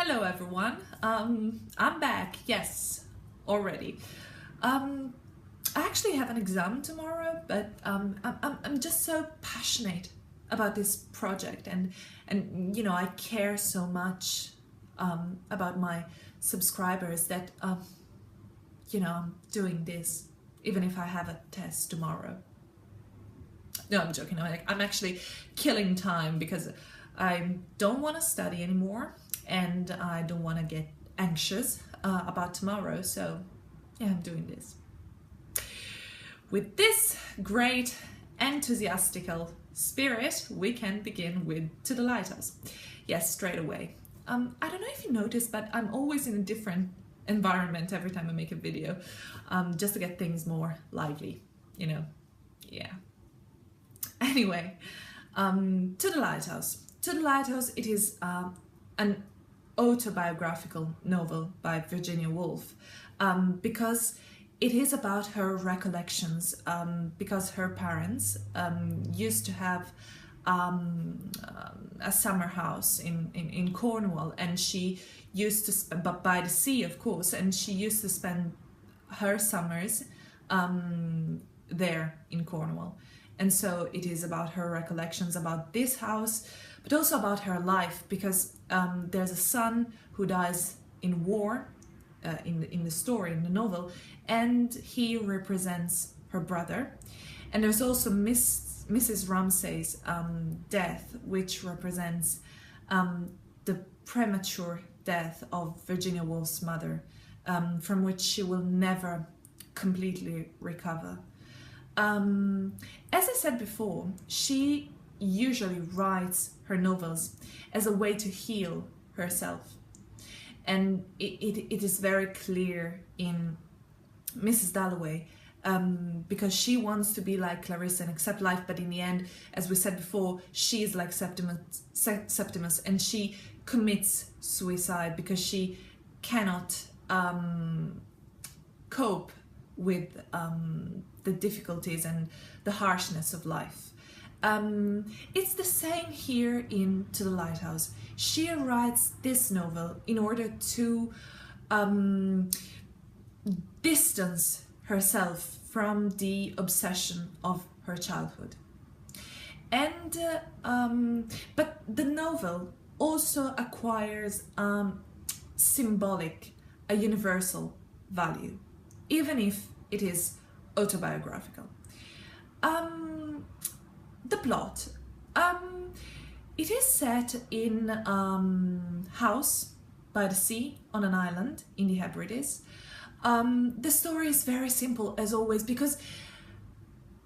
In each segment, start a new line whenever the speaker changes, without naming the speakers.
Hello everyone, I'm back, yes, already. I actually have an exam tomorrow, but I'm just so passionate about this project and you know, I care so much about my subscribers that you know, I'm doing this even if I have a test tomorrow. No, I'm joking. I'm actually killing time because I don't want to study anymore and I don't want to get anxious about tomorrow. So yeah, I'm doing this. With this great enthusiastical spirit, we can begin with To the Lighthouse. Yes, straight away. I don't know if you noticed, but I'm always in a different environment every time I make a video, just to get things more lively, you know. Yeah. Anyway, To the Lighthouse. To the Lighthouse, it is an autobiographical novel by Virginia Woolf, because it is about her recollections, because her parents used to have a summer house in Cornwall, and she used to, but by the sea of course, and she used to spend her summers there in Cornwall. And so it is about her recollections about this house, but also about her life, because there's a son who dies in war in the story, in the novel, and he represents her brother. And there's also Mrs. Ramsay's death, which represents the premature death of Virginia Woolf's mother, from which she will never completely recover. As I said before, she usually writes her novels as a way to heal herself. And it is very clear in Mrs. Dalloway, because she wants to be like Clarissa and accept life, but in the end, as we said before, she is like Septimus, and she commits suicide because she cannot cope with the difficulties and the harshness of life. It's the same here in To the Lighthouse. She writes this novel in order to distance herself from the obsession of her childhood. And but the novel also acquires symbolic, a universal value, even if it is autobiographical. The plot. It is set in house by the sea on an island in the Hebrides. The story is very simple as always, because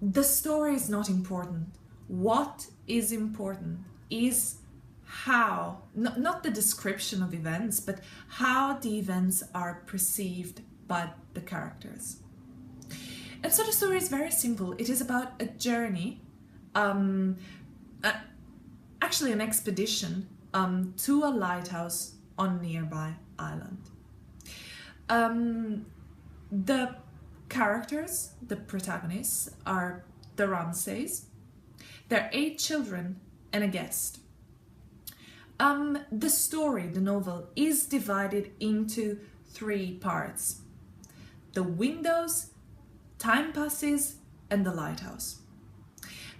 the story is not important. What is important is how, not the description of events, but how the events are perceived by the characters. And so the story is very simple. It is about a journey, actually an expedition to a lighthouse on a nearby island. The characters, the protagonists, are the Ramsays. There are 8 children and a guest. The story, the novel, is divided into 3 parts: the windows, time passes, and the lighthouse.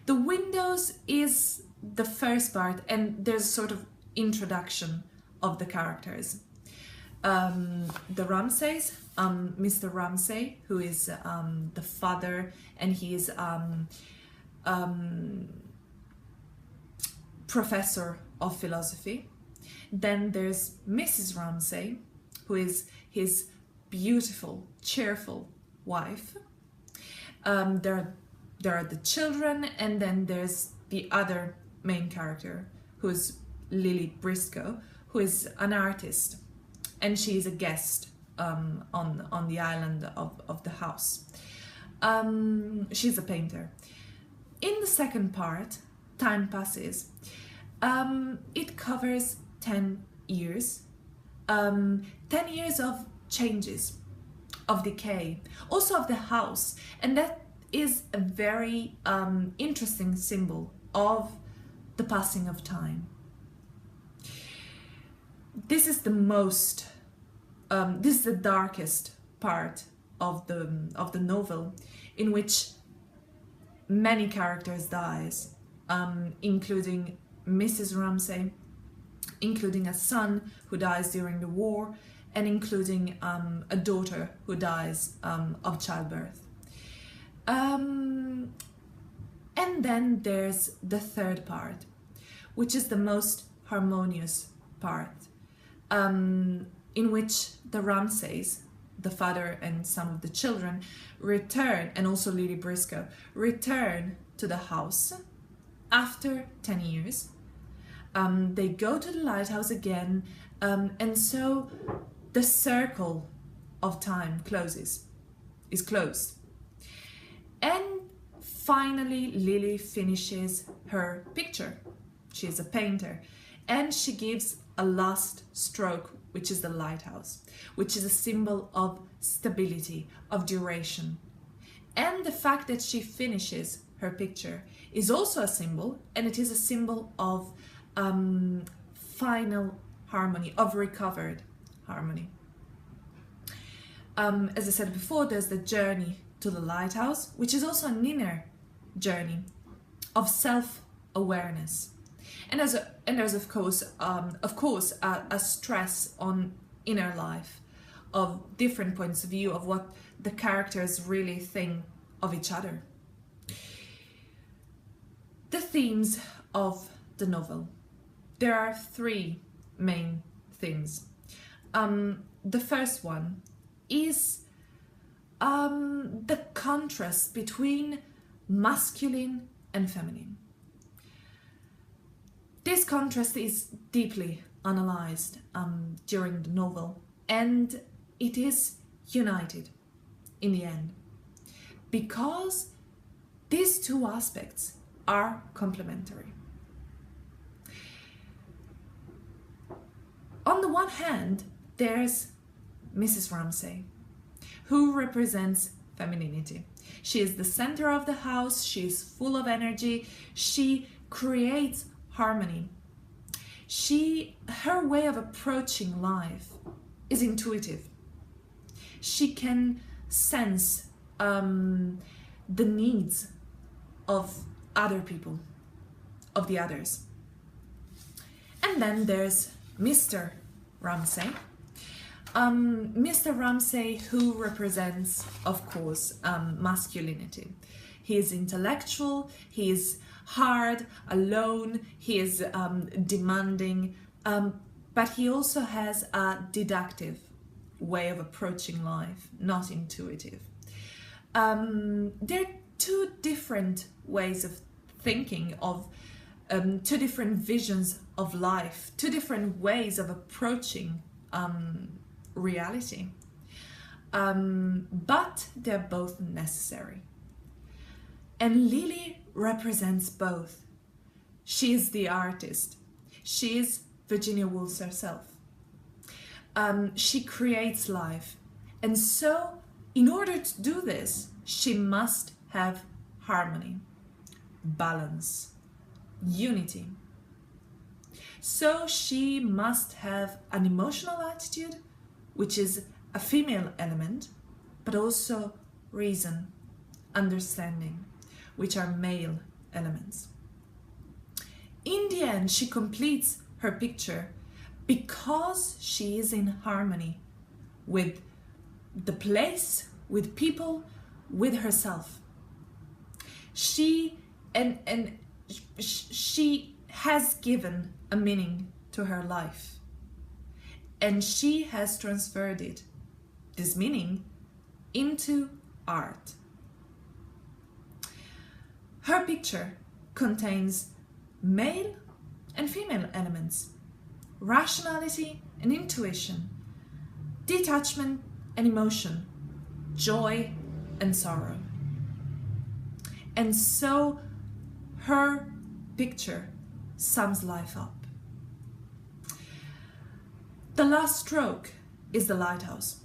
The windows is the first part, and there's a sort of introduction of the characters. The Ramsays, Mr. Ramsay, who is the father, and he is professor of philosophy. Then there's Mrs. Ramsay, who is his beautiful, cheerful wife. There are the children, and then there's the other main character, who's Lily Briscoe, who is an artist, and she is a guest on the island of the house. She's a painter. In the second part, time passes. It covers 10 years. 10 years of changes, of decay, also of the house, and that is a very interesting symbol of the passing of time. this is the most, this is the darkest part of the novel, in which many characters dies, including Mrs. Ramsay, including a son who dies during the war, and including a daughter who dies of childbirth. And then there's the third part, which is the most harmonious part, in which the Ramsays, the father and some of the children, return, and also Lily Briscoe, return to the house after 10 years. They go to the lighthouse again, and so the circle of time is closed. And finally, Lily finishes her picture. She is a painter, and she gives a last stroke, which is the lighthouse, which is a symbol of stability, of duration. And the fact that she finishes her picture is also a symbol, and it is a symbol of final harmony, of recovered harmony. As I said before, there's the journey to the lighthouse, which is also an inner journey of self-awareness. And there's of course a stress on inner life, of different points of view of what the characters really think of each other. The themes of the novel. There are three main themes. The first one is the contrast between masculine and feminine. This contrast is deeply analyzed during the novel, and it is united in the end, because these two aspects are complementary. On the one hand, there's Mrs. Ramsay, who represents femininity. She is the center of the house, she is full of energy, she creates harmony. Her way of approaching life is intuitive. She can sense the needs of other people, of the others. And then there's Mr. Ramsay. Mr. Ramsay, who represents, of course, masculinity. He is intellectual, he is hard, alone, he is demanding, but he also has a deductive way of approaching life, not intuitive. There are two different ways of thinking, of two different visions of life, two different ways of approaching reality, but they're both necessary. And Lily represents both. She is the artist. She is Virginia Woolf herself. She creates life, and so in order to do this, she must have harmony, balance, unity. So she must have an emotional attitude, which is a female element, but also reason, understanding, which are male elements. In the end, she completes her picture because she is in harmony with the place, with people, with herself. She has given a meaning to her life, and she has transferred this meaning, into art. Her picture contains male and female elements, rationality and intuition, detachment and emotion, joy and sorrow. And so her picture sums life up. The last stroke is the lighthouse.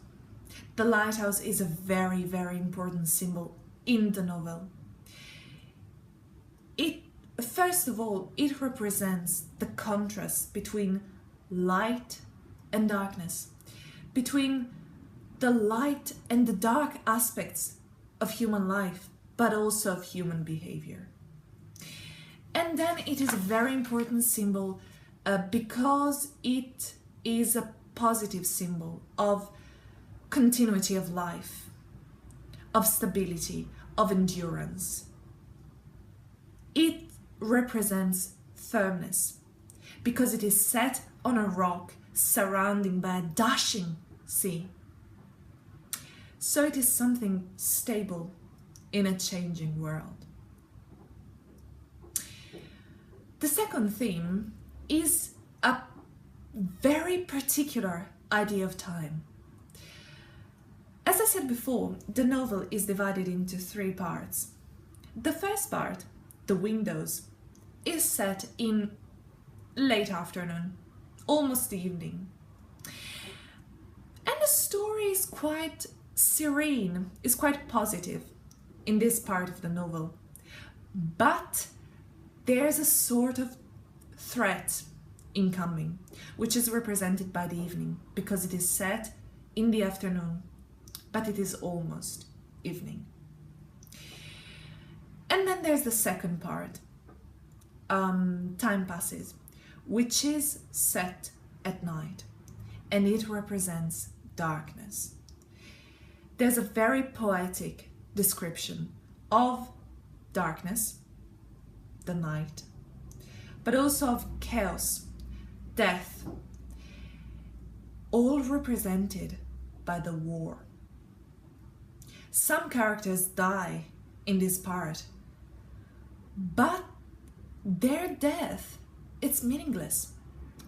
The lighthouse is a very, very important symbol in the novel. First of all, it represents the contrast between light and darkness, between the light and the dark aspects of human life, but also of human behavior. And then it is a very important symbol because it is a positive symbol of continuity of life, of stability, of endurance. It represents firmness because it is set on a rock surrounded by a dashing sea. So it is something stable in a changing world. The second theme is a very particular idea of time. As I said before, the novel is divided into 3 parts. The first part, The Windows, is set in late afternoon, almost evening. And the story is quite serene, is quite positive in this part of the novel. But there's a sort of threat incoming, which is represented by the evening, because it is set in the afternoon, but it is almost evening. And then there's the second part, Time Passes, which is set at night, and it represents darkness. There's a very poetic description of darkness, the night, but also of chaos, death, all represented by the war. Some characters die in this part, but their death, it's meaningless.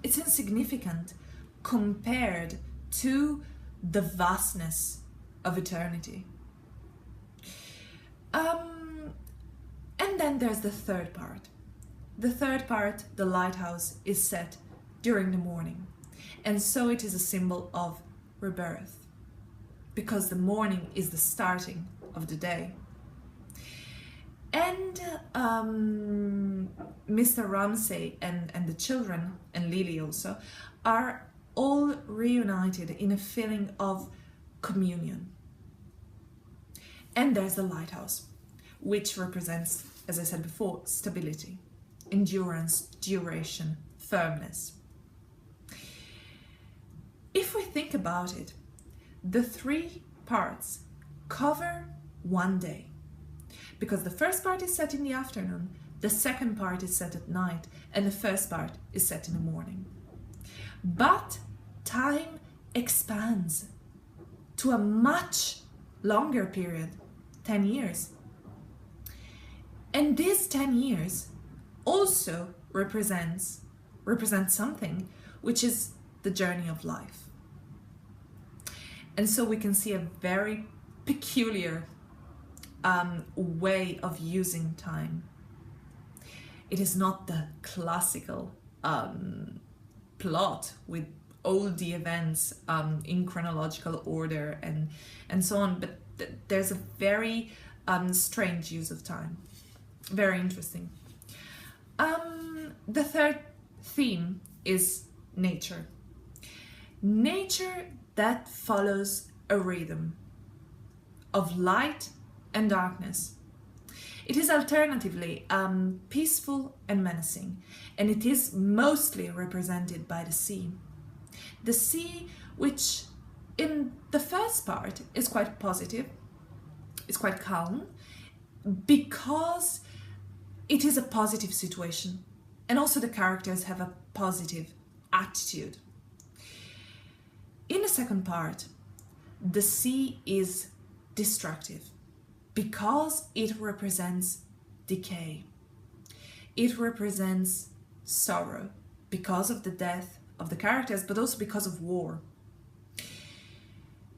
It's insignificant compared to the vastness of eternity. And then there's the third part. The third part, The Lighthouse, is set during the morning. And so it is a symbol of rebirth, because the morning is the starting of the day. And Mr. Ramsay and the children, and Lily also, are all reunited in a feeling of communion. And there's the lighthouse, which represents, as I said before, stability, endurance, duration, firmness. If we think about it, the 3 parts cover one day, because the first part is set in the afternoon, the second part is set at night, and the first part is set in the morning. But time expands to a much longer period, 10 years. And this 10 years also represents something, which is the journey of life. And so we can see a very peculiar way of using time. It is not the classical plot with all the events in chronological order and so on, but there's a very strange use of time. Very interesting. The third theme is nature. Nature that follows a rhythm of light and darkness. It is alternatively peaceful and menacing, and it is mostly represented by the sea. The sea, which in the first part is quite positive, is quite calm, because it is a positive situation, and also the characters have a positive attitude. In the second part, the sea is destructive because it represents decay. It represents sorrow because of the death of the characters, but also because of war.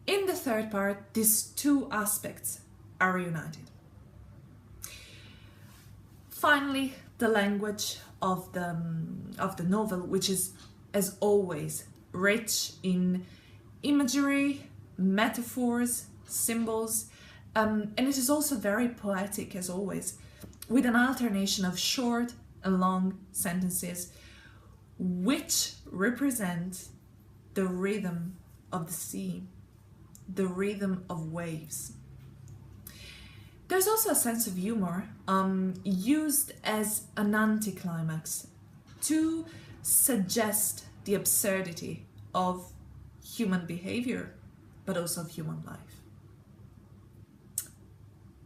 In the third part, these 2 aspects are reunited. Finally, the language of the novel, which is, as always, rich in imagery, metaphors, symbols, and it is also very poetic, as always, with an alternation of short and long sentences, which represent the rhythm of the sea, the rhythm of waves. There's also a sense of humor used as an anticlimax to suggest the absurdity of human behavior, but also of human life.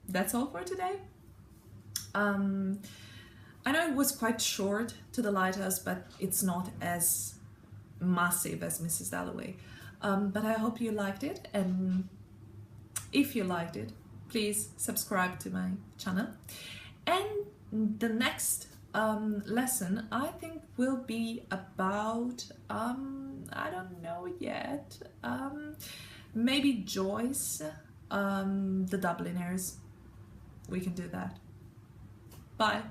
That's all for today. I know it was quite short to the Lighthouse, but it's not as massive as Mrs. Dalloway. But I hope you liked it, and if you liked it, please subscribe to my channel. And the next lesson, I think, will be about, I don't know yet, maybe Joyce, the Dubliners. We can do that. Bye.